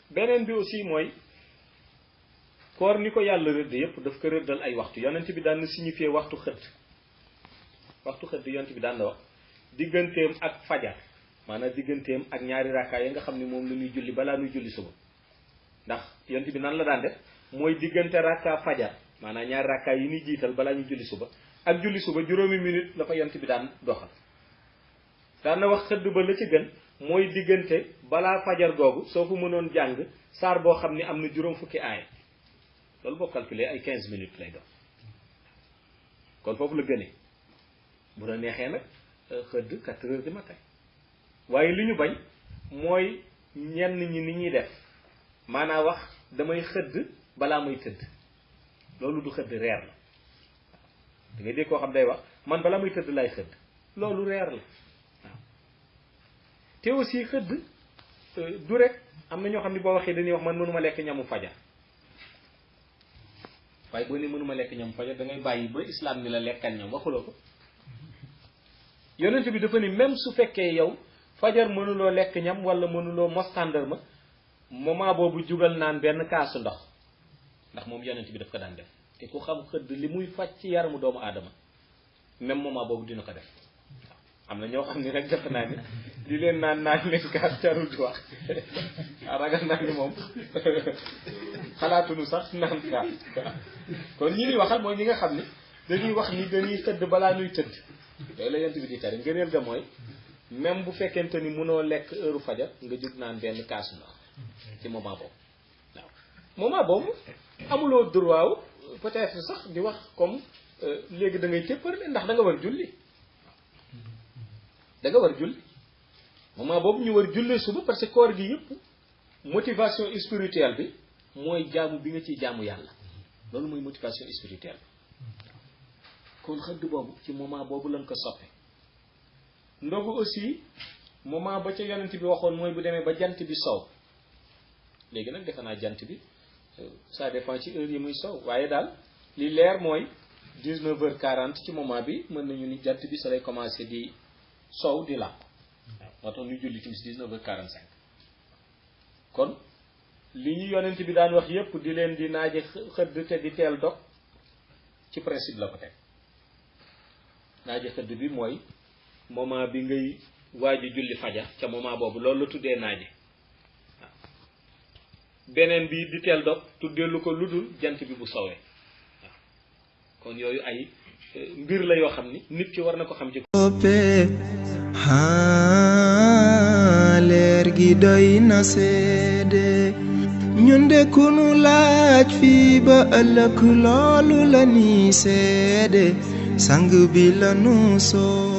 beneen bi aussi mooy koor ni ko yàlla rëdd yëpp daf ko rëddal ay waxtu yonent bi daan na signifié waxtu xëdd yonent bi daan na wax digganteem ak fajar maanaam digganteem ak ñaari rakkaa yi nga xam ne moom la ñuy julli balaa ñuy julli suba ndax yonent bi nan la daan def mooy diggante rakkaa fajar maanaam ñaari rakkaa yi ñuy jiital balaa ñuy julli suba ak julli suba juróomi minute la ko yonent bi daan doxal daan na wax xëdd ba la ci gën mooy diggante balaa fajar googu soo ko mënoon jàng saar boo xam ne am na juróom fukki aaya loolu boo calculé ay 15 minutes lay doon kon foofu la gënee bu la neexee nag xëdd 4 heures du matin waaye li ñu bañ mooy ñenn ñi ni ñuy def maanaa wax damay xëdd balaa may tëdd loolu du xëdd reer la da ngay dégg koo xam day wax man balaa may tëdd lay xëdd loolu reer la waaw te aussi xëdd du rek am na ñoo xam ne boo waxee dañuy wax man mënuma lekk ñamu fajar waaye boo ne mënuma lekk ñamu fajar da ngay bàyyi ba islam ni la lekkal ñam waxuloo ko yonent bi dafa ni même su fekkee yow fajar mënuloo lekk ñam wala mënuloo mos tàndarma moment boobu jugal naan benn kaasu ndox ndax moom yonent bi daf ko daan def te ku xam xëdd li muy faj ci yaramu doomu aadama même moment boobu dina ko def am na ñoo xam ni rek defe naa ni li leen naan leen kaas jarul di wax ragal naa ni moom xalaatuñu sax naan kaas kon ñi ñuy waxal mooy ñi nga xam ni dañuy wax ni dañuy xëdd balaa ñuy tëdd yooyu la yonent bi di tere ngëneel ga mooy même bu fekkente ni mënoo lekk heure fajar nga jóg naan benn kaasu ndox ci moment boobu waaw moment boobu amuloo droit peut-être sax di wax comme léegi da ngay téppale ndax da nga war julli da nga war julli moment boobu ñu war jullee suba parce que koor gi yëpp motivation spirituelle bi mooy jaamu bi nga ciy jaamu yàlla loolu mooy motivation spirituelle bi kon xëdd boobu ci moment boobu lañ ko soppe ndogu aussi moment ba ca yonent bi waxoon mooy bu demee ba jant bi sow léegi nag defe naa jant bi ça dépend ci heure yi muy sow waaye daal li leer mooy 19h40 ci moment bi mën nañu ni jant bi sa lay commencé di sow di làpp moo tax ñu julli timis 19h45 kon li ñu yonent bi daan wax yépp di leen di naaje xëdd te di teel dog ci principe la ko teg naaje xëdd bi mooy moment bi ngay waaju julli fajar ca moment boobu loolu la tuddee naaje waaw beneen bi di teel dog tuddee lu ko ludul jant bi bu sowee waaw kon yooyu ay mbir la yoo xam ni nit ki war na ko xam ci leer gi doy na seede ñun de ku nu laaj fii ba ëllëg loolu la ni seede sang bi la nu soo